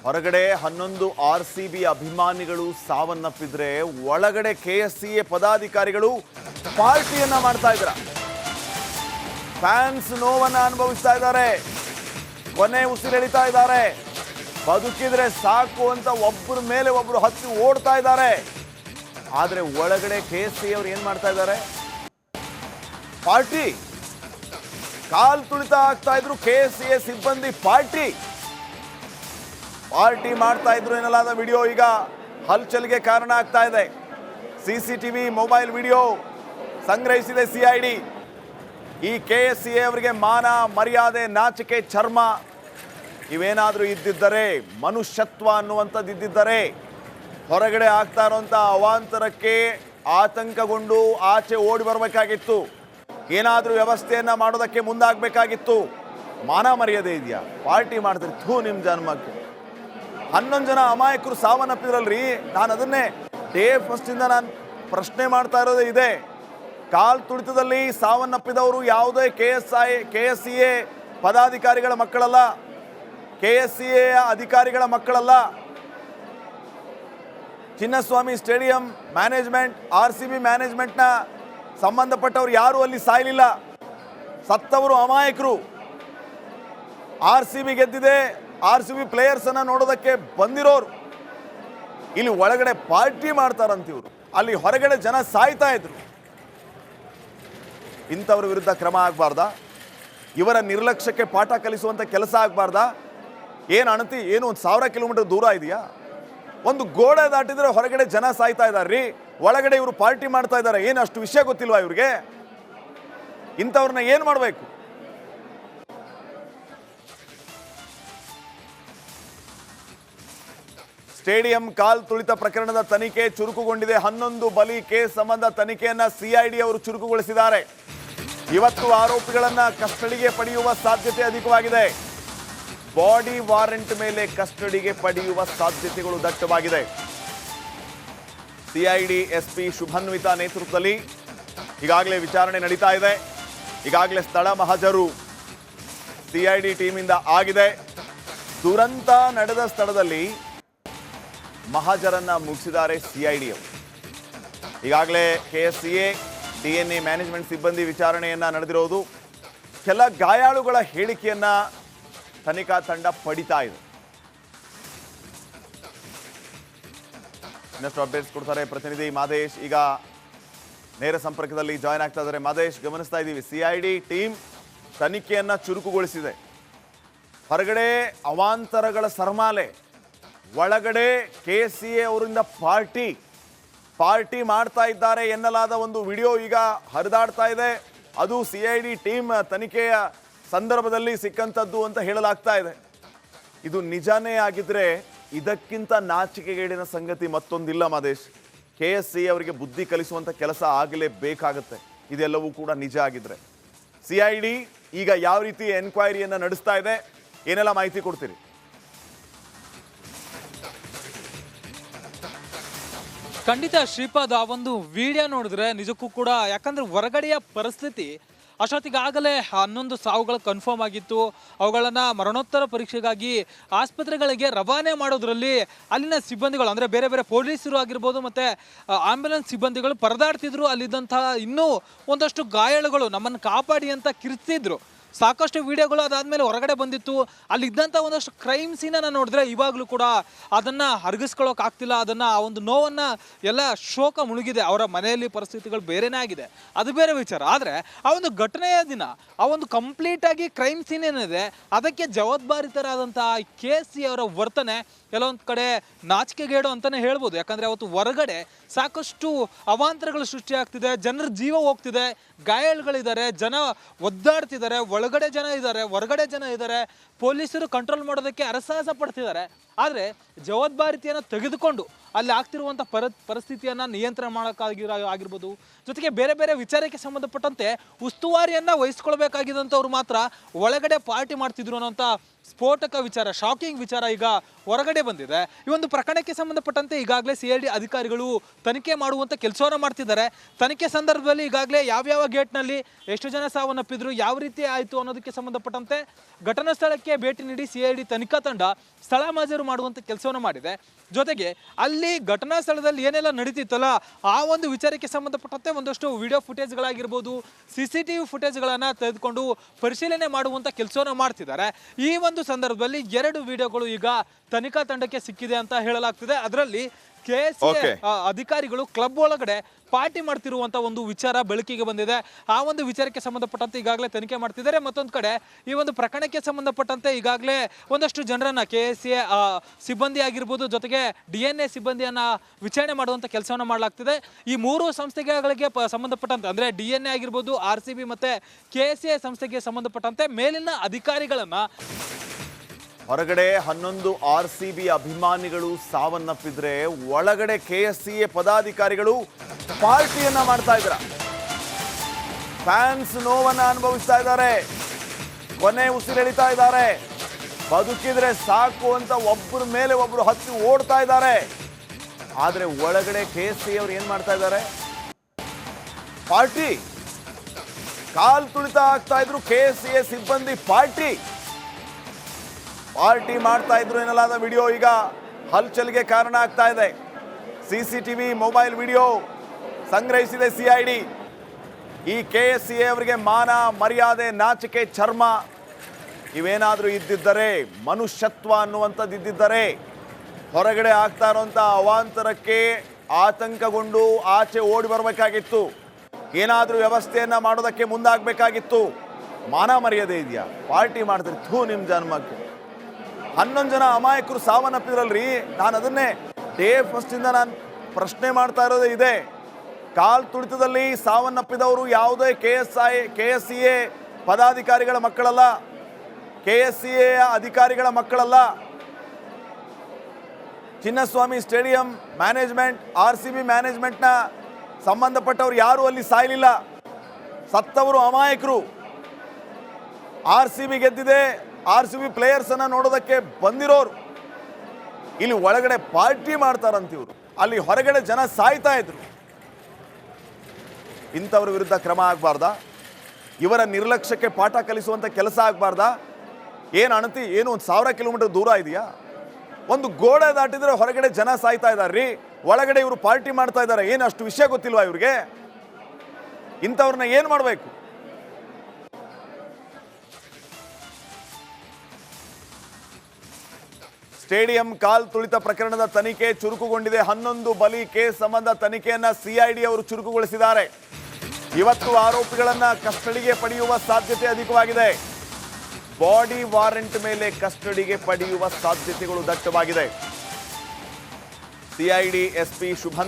ಹೊರಗಡೆ 11 RCB ಅಭಿಮಾನಿಗಳು ಸಾವನ್ನಪ್ಪಿದ್ರೆ ಒಳಗಡೆ KSCA ಪದಾಧಿಕಾರಿಗಳು ಪಾರ್ಟಿಯನ್ನ ಮಾಡ್ತಾ ಇದ್ದಾರೆ. ಫ್ಯಾನ್ಸ್ ನೋವನ್ನ ಅನುಭವಿಸ್ತಾ ಇದ್ದಾರೆ, ಕೊನೆ ಉಸಿರೆಳಿತಾ ಇದ್ದಾರೆ. ಬದುಕಿದ್ರೆ ಸಾಕು ಅಂತ ಒಬ್ಬರ ಮೇಲೆ ಒಬ್ಬರು ಹತ್ತಿ ಓಡ್ತಾ ಇದ್ದಾರೆ. ಆದ್ರೆ ಒಳಗಡೆ KSCA ಅವರು ಏನ್ ಮಾಡ್ತಾ ಇದ್ದಾರೆ? ಪಾರ್ಟಿ. ಕಾಲ್ ತುಳಿತ ಆಗ್ತಾ ಇದ್ರು KSCA ಸಿಬ್ಬಂದಿ ಪಾರ್ಟಿ ಮಾಡ್ತಾ ಇದ್ರು ಎನ್ನಲಾದ ವಿಡಿಯೋ ಈಗ ಹಲ್ಚಲ್ಗೆ ಕಾರಣ ಆಗ್ತಾ ಇದೆ. CCTV ಮೊಬೈಲ್ ವಿಡಿಯೋ ಸಂಗ್ರಹಿಸಿದೆ CID. ಈ KSCA ಅವರಿಗೆ ಮಾನ ಮರ್ಯಾದೆ ನಾಚಿಕೆ ಚರ್ಮ ಇವೇನಾದರೂ ಇದ್ದಿದ್ದರೆ, ಮನುಷ್ಯತ್ವ ಅನ್ನುವಂಥದ್ದು ಇದ್ದಿದ್ದರೆ ಹೊರಗಡೆ ಆಗ್ತಾ ಇರುವಂಥ ಅವಾಂತರಕ್ಕೆ ಆತಂಕಗೊಂಡು ಆಚೆ ಓಡಿ ಬರಬೇಕಾಗಿತ್ತು. ಏನಾದರೂ ವ್ಯವಸ್ಥೆಯನ್ನ ಮಾಡೋದಕ್ಕೆ ಮುಂದಾಗಬೇಕಾಗಿತ್ತು. ಮಾನ ಮರ್ಯಾದೆ ಇದೆಯಾ? ಪಾರ್ಟಿ ಮಾಡಿದ್ರೆ ಥೂ ನಿಮ್ಮ ಜನ್ಮಕ್ಕೆ. 11 ಜನ ಅಮಾಯಕರು ಸಾವನ್ನಪ್ಪಿದ್ರಲ್ರಿ. ನಾನು ಅದನ್ನೇ ಡೇ ಫಸ್ಟಿಂದ ನಾನು ಪ್ರಶ್ನೆ ಮಾಡ್ತಾ ಇರೋದೇ ಇದೆ. ಕಾಲ್ ತುಳಿತದಲ್ಲಿ ಸಾವನ್ನಪ್ಪಿದವರು ಯಾವುದೇ KSCA ಪದಾಧಿಕಾರಿಗಳ ಮಕ್ಕಳಲ್ಲ, KSCA ಅಧಿಕಾರಿಗಳ ಮಕ್ಕಳಲ್ಲ. ಚಿನ್ನಸ್ವಾಮಿ ಸ್ಟೇಡಿಯಂ ಮ್ಯಾನೇಜ್ಮೆಂಟ್, RCB ಮ್ಯಾನೇಜ್ಮೆಂಟ್ನ ಸಂಬಂಧಪಟ್ಟವರು ಯಾರು ಅಲ್ಲಿ ಸಾಯಲಿಲ್ಲ. ಸತ್ತವರು ಅಮಾಯಕರು. RCB ಗೆದ್ದಿದೆ, RCB ಪ್ಲೇಯರ್ಸ್ ಅನ್ನ ನೋಡೋದಕ್ಕೆ ಬಂದಿರೋರು ಇಲ್ಲಿ ಒಳಗಡೆ ಪಾರ್ಟಿ ಮಾಡ್ತಾರಂತಿವ್ರು. ಅಲ್ಲಿ ಹೊರಗಡೆ ಜನ ಸಾಯ್ತಾ ಇದ್ರು. ಇಂಥವ್ರ ವಿರುದ್ಧ ಕ್ರಮ ಆಗಬಾರ್ದಾ? ಇವರ ನಿರ್ಲಕ್ಷ್ಯಕ್ಕೆ ಪಾಠ ಕಲಿಸುವಂಥ ಕೆಲಸ ಆಗಬಾರ್ದಾ? ಏನು ಅಣತಿ ಏನು 1000 ಕಿಲೋಮೀಟರ್ ದೂರ ಇದೆಯಾ? ಒಂದು ಗೋಡೆ ದಾಟಿದ್ರೆ ಹೊರಗಡೆ ಜನ ಸಾಯ್ತಾ ಇದ್ದಾರ್ರಿ, ಒಳಗಡೆ ಇವರು ಪಾರ್ಟಿ ಮಾಡ್ತಾ ಇದ್ದಾರೆ. ಏನು ಅಷ್ಟು ವಿಷಯ ಗೊತ್ತಿಲ್ವಾ ಇವ್ರಿಗೆ? ಇಂಥವ್ರನ್ನ ಏನು ಮಾಡಬೇಕು? ಸ್ಟೇಡಿಯಂ ಕಾಲ್ ತುಳಿತ ಪ್ರಕರಣದ ತನಿಖೆ ಚುರುಕುಗೊಂಡಿದೆ. 11 ಬಲಿ ಕೇಸ್ ಸಂಬಂಧ ತನಿಖೆಯನ್ನ CID ಅವರು ಚುರುಕುಗೊಳಿಸಿದ್ದಾರೆ. ಇವತ್ತು ಆರೋಪಿಗಳನ್ನ ಕಸ್ಟಡಿಗೆ ಪಡೆಯುವ ಸಾಧ್ಯತೆ ಅಧಿಕವಾಗಿದೆ. ಬಾಡಿ ವಾರೆಂಟ್ ಮೇಲೆ ಕಸ್ಟಡಿಗೆ ಪಡೆಯುವ ಸಾಧ್ಯತೆಗಳು ದಟ್ಟವಾಗಿದೆ. CID SP ಶುಭನ್ವಿತಾ ನೇತೃತ್ವದಲ್ಲಿ ಈಗಾಗಲೇ ವಿಚಾರಣೆ ನಡೀತಾ ಇದೆ. ಈಗಾಗಲೇ ಸ್ಥಳ ಮಹಜರು CID ಟೀಮಿಂದ ಆಗಿದೆ. ದುರಂತ ನಡೆದ ಸ್ಥಳದಲ್ಲಿ ಮಹಜರನ್ನ ಮುಗಿಸಿದ್ದಾರೆ CID ಅವರು. ಈಗಾಗಲೇ KSCA DNA ಮ್ಯಾನೇಜ್ಮೆಂಟ್ ಸಿಬ್ಬಂದಿ ವಿಚಾರಣೆಯನ್ನ ನಡೆದಿರೋದು. ಕೆಲ ಗಾಯಾಳುಗಳ ಹೇಳಿಕೆಯನ್ನ ತನಿಖಾ ತಂಡ ಪಡಿತಾ ಇದೆ. ಇನ್ನಷ್ಟು ಅಪ್ಡೇಟ್ಸ್ ಕೊಡ್ತಾರೆ ಪ್ರತಿನಿಧಿ ಮಾದೇಶ್. ಈಗ ನೇರ ಸಂಪರ್ಕದಲ್ಲಿ ಜಾಯ್ನ್ ಆಗ್ತಾ ಇದ್ದಾರೆ. ಮಾದೇಶ್, ಗಮನಿಸ್ತಾ ಇದ್ದೀವಿ CID ಟೀಮ್ ತನಿಖೆಯನ್ನ ಚುರುಕುಗೊಳಿಸಿದೆ. ಹೊರಗಡೆ ಅವಾಂತರಗಳ ಸರ್ಮಾಲೆ, ಒಳಗಡೆ KSCA ಅವರಿಂದ ಪಾರ್ಟಿ ಮಾಡ್ತಾ ಇದ್ದಾರೆ ಎನ್ನಲಾದ ಒಂದು ವಿಡಿಯೋ ಈಗ ಹರಿದಾಡ್ತಾ ಇದೆ. ಅದು CID ಟೀಮ್ ತನಿಖೆಯ ಸಂದರ್ಭದಲ್ಲಿ ಸಿಕ್ಕಂಥದ್ದು ಅಂತ ಹೇಳಲಾಗ್ತಾ ಇದೆ. ಇದು ನಿಜಾನೇ ಆಗಿದ್ರೆ ಇದಕ್ಕಿಂತ ನಾಚಿಕೆಗೇಡಿನ ಸಂಗತಿ ಮತ್ತೊಂದಿಲ್ಲ ಮಾದೇಶ್. KSCA ಅವರಿಗೆ ಬುದ್ಧಿ ಕಲಿಸುವಂಥ ಕೆಲಸ ಆಗಲೇಬೇಕಾಗತ್ತೆ, ಇದೆಲ್ಲವೂ ಕೂಡ ನಿಜ ಆಗಿದ್ರೆ. CID ಈಗ ಯಾವ ರೀತಿ ಎನ್ಕ್ವೈರಿಯನ್ನು ನಡೆಸ್ತಾ ಇದೆ, ಏನೆಲ್ಲ ಮಾಹಿತಿ ಕೊಡ್ತೀರಿ? ಖಂಡಿತ ಶ್ರೀಪಾದ್, ಆ ಒಂದು ವಿಡಿಯೋ ನೋಡಿದ್ರೆ ನಿಜಕ್ಕೂ ಕೂಡ, ಯಾಕಂದ್ರೆ ಹೊರಗಡೆಯ ಪರಿಸ್ಥಿತಿ ಅಷ್ಟೊತ್ತಿಗಾಗಲೇ 11 ಸಾವುಗಳು ಕನ್ಫರ್ಮ್ ಆಗಿತ್ತು. ಅವುಗಳನ್ನು ಮರಣೋತ್ತರ ಪರೀಕ್ಷೆಗಾಗಿ ಆಸ್ಪತ್ರೆಗಳಿಗೆ ರವಾನೆ ಮಾಡೋದ್ರಲ್ಲಿ ಅಲ್ಲಿನ ಸಿಬ್ಬಂದಿಗಳು, ಅಂದರೆ ಬೇರೆ ಬೇರೆ ಪೊಲೀಸರು ಆಗಿರ್ಬೋದು ಮತ್ತು ಆಂಬ್ಯುಲೆನ್ಸ್ ಸಿಬ್ಬಂದಿಗಳು ಪರದಾಡ್ತಿದ್ರು. ಅಲ್ಲಿದ್ದಂತಹ ಇನ್ನೂ ಒಂದಷ್ಟು ಗಾಯಾಳುಗಳು ನಮ್ಮನ್ನು ಕಾಪಾಡಿ ಅಂತ ಕಿರ್ತಿದ್ರು. ಸಾಕಷ್ಟು ವಿಡಿಯೋಗಳು ಅದಾದಮೇಲೆ ಹೊರಗಡೆ ಬಂದಿತ್ತು. ಅಲ್ಲಿದ್ದಂಥ ಒಂದಷ್ಟು ಕ್ರೈಮ್ ಸೀನನ್ನು ನೋಡಿದ್ರೆ ಇವಾಗಲೂ ಕೂಡ ಅದನ್ನು ಅರಗಿಸ್ಕೊಳ್ಳೋಕ್ಕಾಗ್ತಿಲ್ಲ. ಅದನ್ನು ಆ ಒಂದು ನೋವನ್ನು ಎಲ್ಲ ಶೋಕ ಮುಳುಗಿದೆ. ಅವರ ಮನೆಯಲ್ಲಿ ಪರಿಸ್ಥಿತಿಗಳು ಬೇರೆನೇ ಆಗಿದೆ, ಅದು ಬೇರೆ ವಿಚಾರ. ಆದರೆ ಆ ಒಂದು ಘಟನೆಯ ದಿನ ಆ ಒಂದು ಕಂಪ್ಲೀಟಾಗಿ ಕ್ರೈಮ್ ಸೀನ್ ಏನಿದೆ ಅದಕ್ಕೆ ಜವಾಬ್ದಾರಿತರಾದಂಥ KSCA ಅವರ ವರ್ತನೆ ಕೆಲವೊಂದು ಕಡೆ ನಾಚಿಕೆಗೇಡು ಅಂತಲೇ ಹೇಳ್ಬೋದು. ಯಾಕಂದರೆ ಅವತ್ತು ಹೊರಗಡೆ ಸಾಕಷ್ಟು ಅವಾಂತರಗಳು ಸೃಷ್ಟಿಯಾಗ್ತಿದೆ, ಜನರ ಜೀವ ಹೋಗ್ತಿದೆ, ಗಾಯಾಳುಗಳಿದ್ದಾರೆ, ಜನ ಒದ್ದಾಡ್ತಿದ್ದಾರೆ, ಒಳಗಡೆ ಜನ ಇದ್ದಾರೆ, ಹೊರಗಡೆ ಜನ ಇದ್ದಾರೆ, ಪೊಲೀಸರು ಕಂಟ್ರೋಲ್ ಮಾಡೋದಕ್ಕೆ ಹರಸಾಹಸ ಪಡ್ತಿದ್ದಾರೆ. ಆದರೆ ಜವಾಬ್ದಾರಿತೆಯನ್ನು ತೆಗೆದುಕೊಂಡು ಅಲ್ಲಿ ಆಗ್ತಿರುವಂಥ ಪರಿಸ್ಥಿತಿಯನ್ನು ನಿಯಂತ್ರಣ ಮಾಡೋಕ್ಕಾಗಿರ್ಬೋದು, ಜೊತೆಗೆ ಬೇರೆ ಬೇರೆ ವಿಚಾರಕ್ಕೆ ಸಂಬಂಧಪಟ್ಟಂತೆ ಉಸ್ತುವಾರಿಯನ್ನು ವಹಿಸ್ಕೊಳ್ಬೇಕಾಗಿದ್ದಂಥವ್ರು ಮಾತ್ರ ಒಳಗಡೆ ಪಾರ್ಟಿ ಮಾಡ್ತಿದ್ರು ಅನ್ನೋಂಥ ಸ್ಫೋಟಕ ವಿಚಾರ, ಶಾಕಿಂಗ್ ವಿಚಾರ ಈಗ ಹೊರಗಡೆ ಬಂದಿದೆ. ಈ ಒಂದು ಪ್ರಕರಣಕ್ಕೆ ಸಂಬಂಧಪಟ್ಟಂತೆ ಈಗಾಗಲೇ CID ಅಧಿಕಾರಿಗಳು ತನಿಖೆ ಮಾಡುವಂಥ ಕೆಲಸವನ್ನು ಮಾಡ್ತಿದ್ದಾರೆ. ತನಿಖೆ ಸಂದರ್ಭದಲ್ಲಿ ಈಗಾಗಲೇ ಯಾವ್ಯಾವ ಗೇಟ್ನಲ್ಲಿ ಎಷ್ಟು ಜನ ಸಾವನ್ನಪ್ಪಿದ್ರು, ಯಾವ ರೀತಿ ಆಯಿತು ಅನ್ನೋದಕ್ಕೆ ಸಂಬಂಧಪಟ್ಟಂತೆ ಘಟನಾ ಸ್ಥಳಕ್ಕೆ ಭೇಟಿ ನೀಡಿ CID ತನಿಖಾ ತಂಡ ಸ್ಥಳ ಮಹಜರು ಗೈರು ಮಾಡುವಂಥ ಕೆಲಸವನ್ನು ಮಾಡಿದೆ. ಜೊತೆಗೆ ಅಲ್ಲಿ ಘಟನಾ ಸ್ಥಳದಲ್ಲಿ ಏನೆಲ್ಲ ನಡೀತಿತ್ತಲ್ಲ ಆ ಒಂದು ವಿಚಾರಕ್ಕೆ ಸಂಬಂಧಪಟ್ಟಂತೆ ಒಂದಷ್ಟು ವಿಡಿಯೋ ಫುಟೇಜ್ಗಳಾಗಿರ್ಬೋದು, CCTV ಫುಟೇಜ್ಗಳನ್ನು ತೆಗೆದುಕೊಂಡು ಪರಿಶೀಲನೆ ಮಾಡುವಂಥ ಕೆಲಸವನ್ನು ಮಾಡ್ತಿದ್ದಾರೆ. ಈ ಒಂದು ಸಂದರ್ಭದಲ್ಲಿ 2 ವಿಡಿಯೋಗಳು ಈಗ ತನಿಖಾ ತಂಡಕ್ಕೆ ಸಿಕ್ಕಿದೆ ಅಂತ ಹೇಳಲಾಗ್ತಿದೆ. ಅದರಲ್ಲಿ KSCA ಅಧಿಕಾರಿಗಳು ಕ್ಲಬ್ ಒಳಗಡೆ ಪಾರ್ಟಿ ಮಾಡ್ತಿರುವಂತ ಒಂದು ವಿಚಾರ ಬೆಳಕಿಗೆ ಬಂದಿದೆ. ಆ ಒಂದು ವಿಚಾರಕ್ಕೆ ಸಂಬಂಧಪಟ್ಟಂತೆ ಈಗಾಗಲೇ ತನಿಖೆ ಮಾಡ್ತಿದ್ದಾರೆ. ಮತ್ತೊಂದು ಕಡೆ ಈ ಒಂದು ಪ್ರಕರಣಕ್ಕೆ ಸಂಬಂಧಪಟ್ಟಂತೆ ಈಗಾಗಲೇ ಒಂದಷ್ಟು ಜನರನ್ನ KSCA ಸಿಬ್ಬಂದಿ ಆಗಿರ್ಬೋದು, ಜೊತೆಗೆ DNA ಸಿಬ್ಬಂದಿಯನ್ನ ವಿಚಾರಣೆ ಮಾಡುವಂತ ಕೆಲಸವನ್ನ ಮಾಡಲಾಗ್ತಿದೆ. ಈ 3 ಸಂಸ್ಥೆಗಳಿಗೆ ಸಂಬಂಧಪಟ್ಟಂತೆ ಅಂದ್ರೆ DNA ಆಗಿರ್ಬೋದು, RCB ಮತ್ತೆ KSCA ಸಂಸ್ಥೆಗೆ ಸಂಬಂಧಪಟ್ಟಂತೆ ಮೇಲಿನ ಅಧಿಕಾರಿಗಳನ್ನ ಹೊರಗಡೆ 11 RCB ಅಭಿಮಾನಿಗಳು ಸಾವನ್ನಪ್ಪಿದ್ರೆ ಒಳಗಡೆ KSCA ಪದಾಧಿಕಾರಿಗಳು ಪಾರ್ಟಿಯನ್ನ ಮಾಡ್ತಾ ಇದ್ರ. ಫ್ಯಾನ್ಸ್ ನೋವನ್ನ ಅನುಭವಿಸ್ತಾ ಇದ್ದಾರೆ, ಕೊನೆ ಉಸಿರೆಳಿತಾ ಇದ್ದಾರೆ. ಬದುಕಿದ್ರೆ ಸಾಕು ಅಂತ ಒಬ್ಬರ ಮೇಲೆ ಒಬ್ರು ಹತ್ತಿ ಓಡ್ತಾ ಇದ್ದಾರೆ. ಆದ್ರೆ ಒಳಗಡೆ KSCA ಅವ್ರು ಏನ್ ಮಾಡ್ತಾ ಇದ್ದಾರೆ? ಪಾರ್ಟಿ. ಕಾಲ್ ತುಳಿತ ಆಗ್ತಾ ಇದ್ರು KSCA ಸಿಬ್ಬಂದಿ ಪಾರ್ಟಿ ಮಾಡ್ತಾ ಇದ್ರು ಎನ್ನಲಾದ ವಿಡಿಯೋ ಈಗ ಹಲ್ಚಲ್ಗೆ ಕಾರಣ ಆಗ್ತಾ ಇದೆ. CCTV ಮೊಬೈಲ್ ವಿಡಿಯೋ ಸಂಗ್ರಹಿಸಿದೆ CID. ಈ KSCA ಅವರಿಗೆ ಮಾನ ಮರ್ಯಾದೆ ನಾಚಿಕೆ ಚರ್ಮ ಇವೇನಾದರೂ ಇದ್ದಿದ್ದರೆ, ಮನುಷ್ಯತ್ವ ಅನ್ನುವಂಥದ್ದು ಇದ್ದಿದ್ದರೆ ಹೊರಗಡೆ ಆಗ್ತಾ ಇರುವಂಥ ಅವಾಂತರಕ್ಕೆ ಆತಂಕಗೊಂಡು ಆಚೆ ಓಡಿ ಬರಬೇಕಾಗಿತ್ತು. ಏನಾದರೂ ವ್ಯವಸ್ಥೆಯನ್ನು ಮಾಡೋದಕ್ಕೆ ಮುಂದಾಗಬೇಕಾಗಿತ್ತು. ಮಾನ ಮರ್ಯಾದೆ ಇದೆಯಾ? ಪಾರ್ಟಿ ಮಾಡಿದ್ರೆ ಥೂ ನಿಮ್ಮ ಜನ್ಮಕ್ಕೆ. 11 ಜನ ಅಮಾಯಕರು ಸಾವನ್ನಪ್ಪಿದ್ರಲ್ರಿ. ನಾನು ಅದನ್ನೇ ಡೇ ಫಸ್ಟಿಂದ ನಾನು ಪ್ರಶ್ನೆ ಮಾಡ್ತಾ ಇರೋದೇ ಇದೆ. ಕಾಲ್ ತುಳಿತದಲ್ಲಿ ಸಾವನ್ನಪ್ಪಿದವರು ಯಾವುದೇ KSCA ಪದಾಧಿಕಾರಿಗಳ ಮಕ್ಕಳಲ್ಲ, KSCA ಅಧಿಕಾರಿಗಳ ಮಕ್ಕಳಲ್ಲ. ಚಿನ್ನಸ್ವಾಮಿ ಸ್ಟೇಡಿಯಂ ಮ್ಯಾನೇಜ್ಮೆಂಟ್, RCB ಮ್ಯಾನೇಜ್ಮೆಂಟ್ನ ಸಂಬಂಧಪಟ್ಟವರು ಯಾರೂ ಅಲ್ಲಿ ಸಾಯಲಿಲ್ಲ. ಸತ್ತವರು ಅಮಾಯಕರು. RCB ಗೆದ್ದಿದೆ, RCB ಪ್ಲೇಯರ್ಸ್ ಅನ್ನ ನೋಡೋದಕ್ಕೆ ಬಂದಿರೋರು ಇಲ್ಲಿ ಒಳಗಡೆ ಪಾರ್ಟಿ ಮಾಡ್ತಾರಂತಿವ್ರು. ಅಲ್ಲಿ ಹೊರಗಡೆ ಜನ ಸಾಯ್ತಾ ಇದ್ರು. ಇಂಥವ್ರ ವಿರುದ್ಧ ಕ್ರಮ ಆಗಬಾರ್ದಾ? ಇವರ ನಿರ್ಲಕ್ಷ್ಯಕ್ಕೆ ಪಾಠ ಕಲಿಸುವಂಥ ಕೆಲಸ ಆಗಬಾರ್ದಾ? ಏನು ಅಣತಿ ಏನು 1000 ಕಿಲೋಮೀಟರ್ ದೂರ ಇದೆಯಾ? ಒಂದು ಗೋಡೆ ದಾಟಿದ್ರೆ ಹೊರಗಡೆ ಜನ ಸಾಯ್ತಾ ಇದ್ದಾರ್ರಿ, ಒಳಗಡೆ ಇವರು ಪಾರ್ಟಿ ಮಾಡ್ತಾ ಇದ್ದಾರೆ. ಏನು ಅಷ್ಟು ವಿಷಯ ಗೊತ್ತಿಲ್ವಾ ಇವ್ರಿಗೆ? ಇಂಥವ್ರನ್ನ ಏನು ಮಾಡಬೇಕು? ಸ್ಟೇಡಿಯಂ ಕಾಲ್ ತುಳಿತ ಪ್ರಕರಣದ ತನಿಖೆ ಚುರುಕುಗೊಂಡಿದೆ. 11 ಬಲಿ ಕೇಸ್ ಸಂಬಂಧ ತನಿಖೆಯನ್ನ CID ಅವರು ಚುರುಕುಗೊಳಿಸಿದ್ದಾರೆ. ಇವತ್ತು ಆರೋಪಿಗಳನ್ನ ಕಸ್ಟಡಿಗೆ ಪಡೆಯುವ ಸಾಧ್ಯತೆ ಅಧಿಕವಾಗಿದೆ. ಬಾಡಿ ವಾರೆಂಟ್ ಮೇಲೆ ಕಸ್ಟಡಿಗೆ ಪಡೆಯುವ ಸಾಧ್ಯತೆಗಳು ದಟ್ಟವಾಗಿದೆ. CID SP Shubman